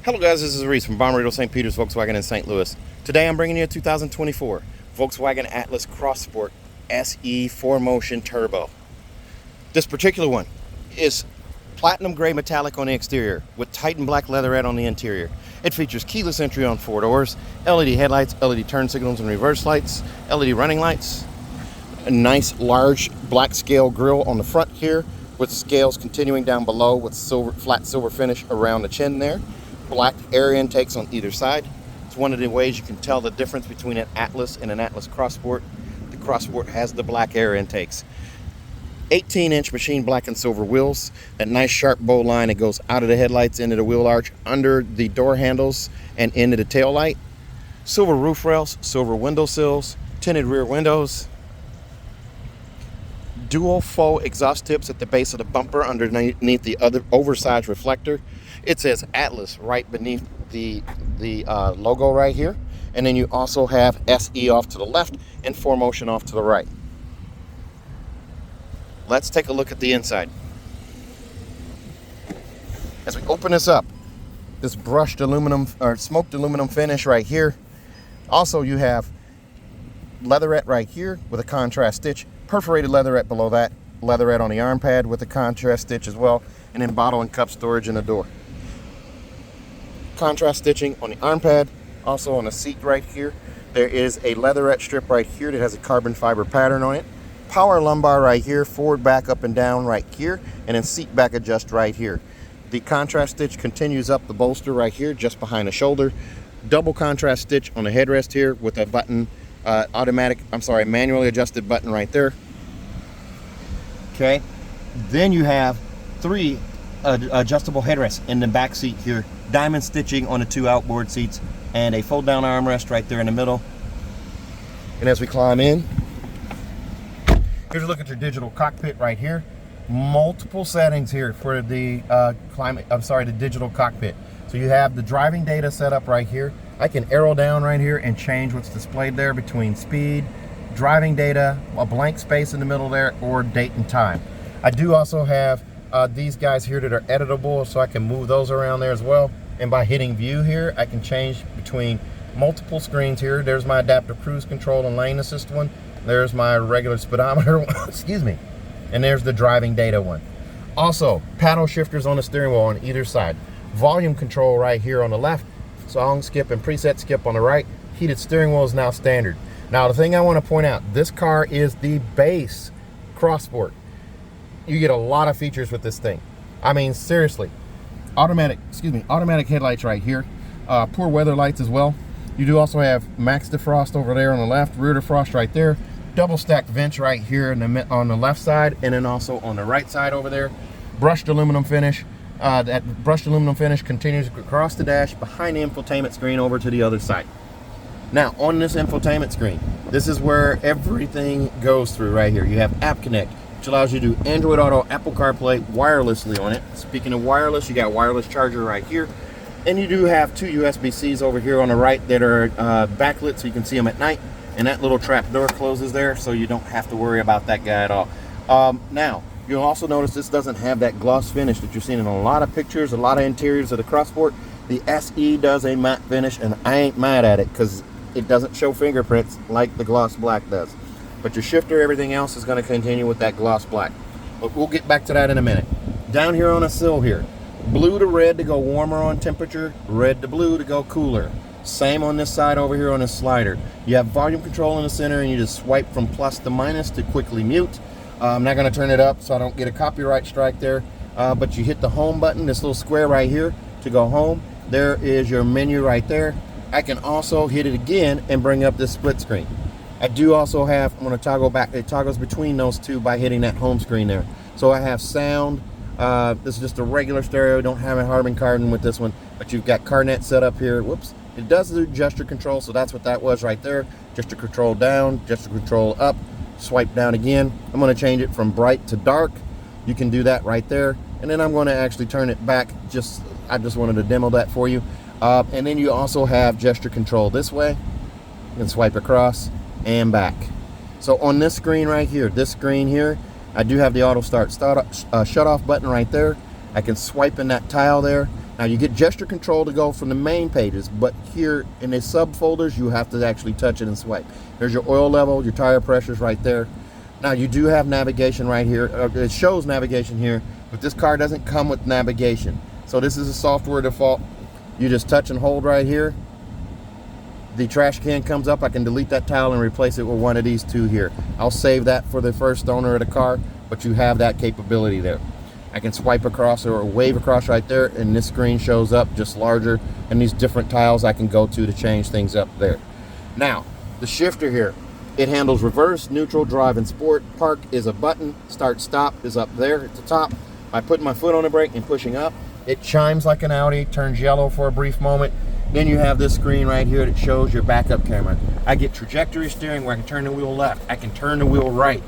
Hello guys, this is Reese from Bommarito St. Peter's Volkswagen in St. Louis. Today I'm bringing you a 2024 Volkswagen Atlas Cross Sport SE 4Motion Turbo. This particular one is platinum gray metallic on the exterior with Titan black leatherette on the interior. It features keyless entry on 4 doors, LED headlights, LED turn signals and reverse lights, LED running lights, a nice large black scale grille on the front here with scales continuing down below with flat silver finish around the chin there. Black air intakes on either side. It's one of the ways you can tell the difference between an Atlas and an Atlas Cross Sport. The Cross Sport has the black air intakes. 18-inch machine black and silver wheels. That nice sharp bow line that goes out of the headlights into the wheel arch, under the door handles, and into the tail light. Silver roof rails, silver window sills, tinted rear windows. Dual faux exhaust tips at the base of the bumper underneath the other oversized reflector. It says Atlas right beneath the logo right here. And then you also have SE off to the left and 4Motion off to the right. Let's take a look at the inside. As we open this up, this brushed aluminum or smoked aluminum finish right here. Also you have leatherette right here with a contrast stitch, perforated leatherette below that, leatherette on the arm pad with a contrast stitch as well, and then bottle and cup storage in the door. Contrast stitching on the arm pad, also on the seat right here. There is a leatherette strip right here that has a carbon fiber pattern on it. Power lumbar right here, forward, back, up and down right here, and then seat back adjust right here. The contrast stitch continues up the bolster right here, just behind the shoulder. Double contrast stitch on the headrest here with a button, manually adjusted button right there. Okay, then you have 3 adjustable headrests in the back seat here, diamond stitching on the 2 outboard seats, and a fold down armrest right there in the middle. And as we climb in, here's a look at your digital cockpit right here. Multiple settings here for the the digital cockpit. So you have the driving data set up right here. I can arrow down right here and change what's displayed there between speed, driving data, a blank space in the middle there, or date and time. I do also have these guys here that are editable, so I can move those around there as well. And by hitting view here, I can change between multiple screens here. There's my adaptive cruise control and lane assist one. There's my regular speedometer one, excuse me. And there's the driving data one. Also, paddle shifters on the steering wheel on either side. Volume control right here on the left. Song skip and preset skip on the right. Heated steering wheel is now standard. Now the thing I want to point out, this car is the base Cross Sport. You get a lot of features with this thing. I mean, seriously. Automatic headlights right here. Poor weather lights as well. You do also have max defrost over there on the left, rear defrost right there. Double stacked vents right here on the left side, and then also on the right side over there. Brushed aluminum finish. That brushed aluminum finish continues across the dash behind the infotainment screen over to the other side. Now on this infotainment screen, this is where everything goes through right here. You have App Connect, which allows you to do Android Auto, Apple CarPlay wirelessly on it. Speaking of wireless, you got wireless charger right here. And you do have 2 USB-Cs over here on the right that are backlit so you can see them at night. And that little trap door closes there, so you don't have to worry about that guy at all. Now, you'll also notice this doesn't have that gloss finish that you're seeing in a lot of pictures, a lot of interiors of the Cross Sport. The SE does a matte finish, and I ain't mad at it because it doesn't show fingerprints like the gloss black does. But your shifter, everything else is going to continue with that gloss black. But we'll get back to that in a minute. Down here on a sill here, blue to red to go warmer on temperature, red to blue to go cooler. Same on this side over here on this slider. You have volume control in the center, and you just swipe from plus to minus to quickly mute. I'm not going to turn it up so I don't get a copyright strike there. But you hit the home button, this little square right here, to go home. There is your menu right there. I can also hit it again and bring up this split screen. I do also have, I'm going to toggle back, it toggles between those two by hitting that home screen there. So I have sound. This is just a regular stereo. Don't have a Harman Kardon with this one, but you've got CarNet set up here. Whoops. It does do gesture control, so that's what that was right there. Gesture control down, gesture control up, swipe down again. I'm going to change it from bright to dark. You can do that right there. And then I'm going to actually turn it back. I just wanted to demo that for you. And then you also have gesture control this way. You can swipe across and back. So on this screen right here, I do have the auto start shut off button right there. I can swipe in that tile there Now you get gesture control to go from the main pages, but here in the subfolders, you have to actually touch it and swipe. There's your oil level, your tire pressures right there. Now you do have navigation right here. It shows navigation here, but this car doesn't come with navigation. So this is a software default. You just touch and hold right here. The trash can comes up. I can delete that tile and replace it with one of these two here. I'll save that for the first owner of the car, but you have that capability there. I can swipe across or wave across right there, and this screen shows up just larger, and these different tiles I can go to change things up there. Now, the shifter here, it handles reverse, neutral, drive, and sport. Park is a button. Start, stop is up there at the top. By putting my foot on the brake and pushing up, it chimes like an Audi, turns yellow for a brief moment. Then you have this screen right here that shows your backup camera. I get trajectory steering where I can turn the wheel left. I can turn the wheel right.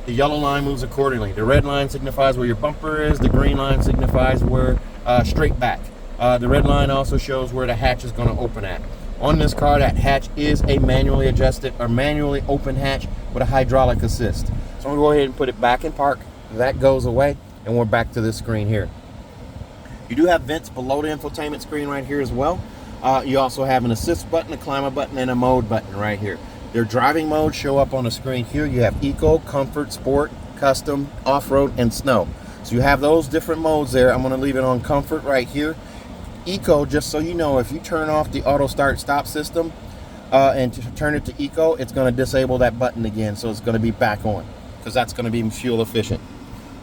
The yellow line moves accordingly. The red line signifies where your bumper is. The green line signifies where straight back. The red line also shows where the hatch is going to open at. On this car, that hatch is a manually adjusted or manually open hatch with a hydraulic assist. So I'm going to go ahead and put it back in park. That goes away, and we're back to this screen here. You do have vents below the infotainment screen right here as well. You also have an assist button, a climate button, and a mode button right here. Their driving modes show up on the screen here. You have Eco, Comfort, Sport, Custom, Off-Road, and Snow. So you have those different modes there. I'm going to leave it on Comfort right here. Eco, just so you know, if you turn off the auto start stop system and turn it to Eco, it's going to disable that button again. So it's going to be back on because that's going to be fuel efficient.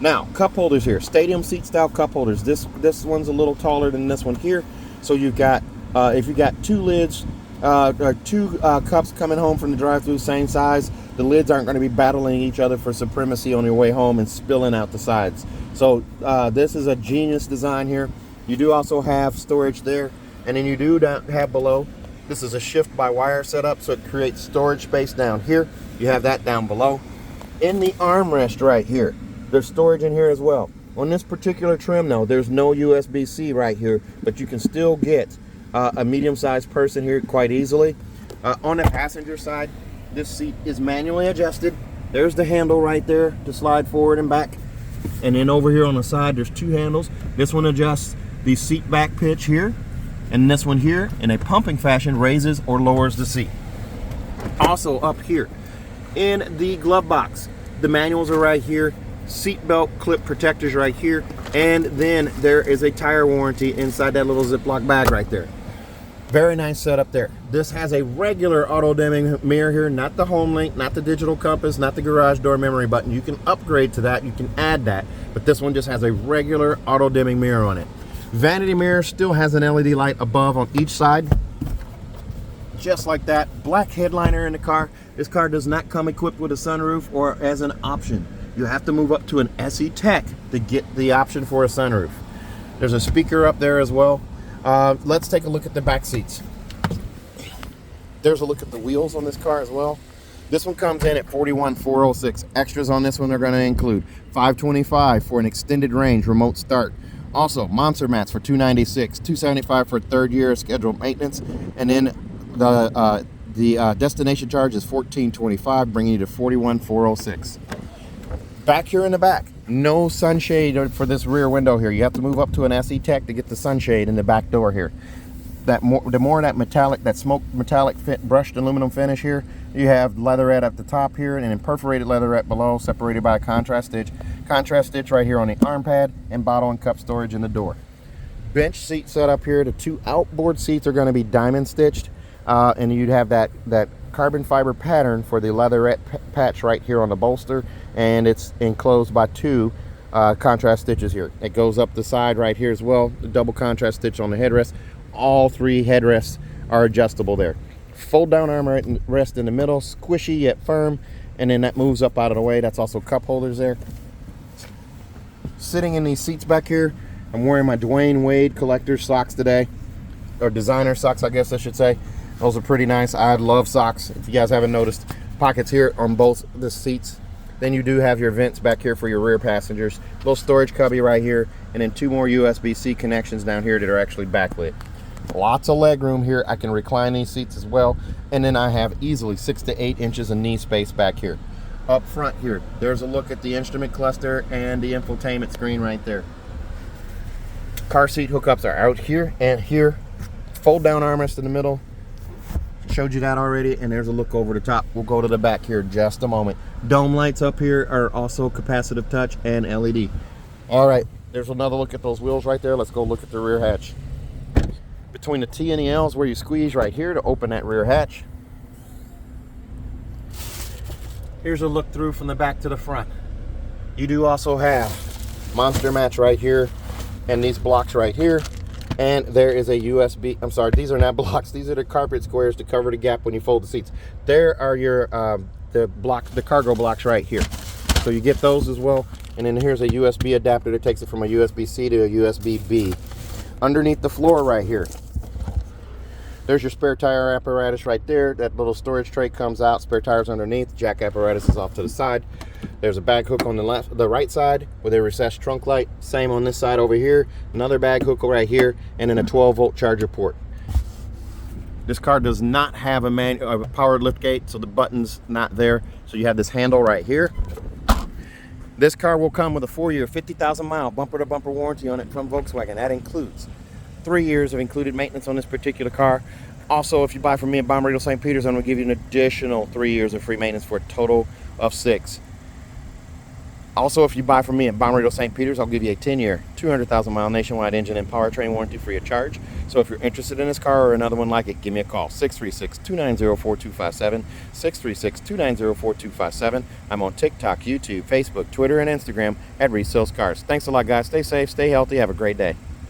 Now, cup holders here. Stadium seat style cup holders. This one's a little taller than this one here. So you've got, if you got two lids, or two cups coming home from the drive-thru, same size, the lids aren't going to be battling each other for supremacy on your way home and spilling out the sides. So this is a genius design here. You do also have storage there, and then you do have below. This is a shift by wire setup, so it creates storage space down here. You have that down below. In the armrest right here, there's storage in here as well. On this particular trim, though, there's no USB-C right here, but you can still get a medium-sized person here quite easily. On the passenger side, this seat is manually adjusted. There's the handle right there to slide forward and back. And then over here on the side, there's two handles. This one adjusts the seat back pitch here, and this one here, in a pumping fashion, raises or lowers the seat. Also up here, in the glove box, the manuals are right here. Seat belt clip protectors right here, and then there is a tire warranty inside that little Ziploc bag right there. Very nice setup there. This has a regular auto dimming mirror here, not the home link, not the digital compass, not the garage door memory button. You can upgrade to that, you can add that, but this one just has a regular auto dimming mirror on it. Vanity mirror still has an LED light above on each side, just like that. Black headliner in the car. This car does not come equipped with a sunroof or as an option. You have to move up to an SE Tech to get the option for a sunroof. There's a speaker up there as well. Let's take a look at the back seats. There's a look at the wheels on this car as well. This one comes in at $41,406. Extras on this one are going to include $525 for an extended range remote start. Also, monster mats for $296, $275 for third year scheduled maintenance, and then the destination charge is $1425, bringing you to $41,406. Back here in the back, no sunshade for this rear window here. You have to move up to an SE Tech to get the sunshade in the back door here. The more that metallic, that smoke metallic brushed aluminum finish here. You have leatherette at the top here and then perforated leatherette below, separated by a contrast stitch. Contrast stitch right here on the arm pad, and bottle and cup storage in the door. Bench seat set up here. The two outboard seats are going to be diamond stitched, and you'd have that carbon fiber pattern for the leatherette patch right here on the bolster, and it's enclosed by two contrast stitches here. It goes up the side right here as well. The double contrast stitch on the headrest. All three headrests are adjustable there. Fold down armrest in the middle, squishy yet firm, and then that moves up out of the way. That's also cup holders there. Sitting in these seats back here, I'm wearing my Dwayne Wade collector socks today, or designer socks I guess I should say. Those are pretty nice. I love socks. If you guys haven't noticed, pockets here on both the seats. Then you do have your vents back here for your rear passengers. Little storage cubby right here, and then two more USB-C connections down here that are actually backlit. Lots of leg room here. I can recline these seats as well, and then I have easily 6 to 8 inches of knee space back here. Up front here, there's a look at the instrument cluster and the infotainment screen right there. Car seat hookups are out here and here. Fold down armrest in the middle. Showed you that already, and there's a look over the top. We'll go to the back here in just a moment. Dome lights up here are also capacitive touch and LED. All right, there's another look at those wheels right there. Let's go look at the rear hatch. Between the T and the L is where you squeeze right here to open that rear hatch. Here's a look through from the back to the front. You do also have monster mats right here and these blocks right here. And there is a USB, I'm sorry, these are not blocks. These are the carpet squares to cover the gap when you fold the seats. There are your, the cargo blocks right here. So you get those as well. And then here's a USB adapter that takes it from a USB-C to a USB-B. Underneath the floor right here, there's your spare tire apparatus right there. That little storage tray comes out, spare tires underneath, jack apparatus is off to the side. There's a bag hook on the right side with a recessed trunk light. Same on this side over here. Another bag hook right here, and then a 12-volt charger port. This car does not have a powered lift gate, so the button's not there. So you have this handle right here. This car will come with a 4-year, 50,000-mile bumper-to-bumper warranty on it from Volkswagen. That includes 3 years of included maintenance on this particular car. Also, if you buy from me at Bommarito St. Peter's, I'm going to give you an additional 3 years of free maintenance for a total of 6. Also, if you buy from me at Bommarito St. Peter's, I'll give you a 10-year, 200,000-mile nationwide engine and powertrain warranty free of charge. So if you're interested in this car or another one like it, give me a call, 636-290-4257, 636-290-4257. I'm on TikTok, YouTube, Facebook, Twitter, and Instagram at Reese Sells Cars. Thanks a lot, guys. Stay safe, stay healthy, have a great day.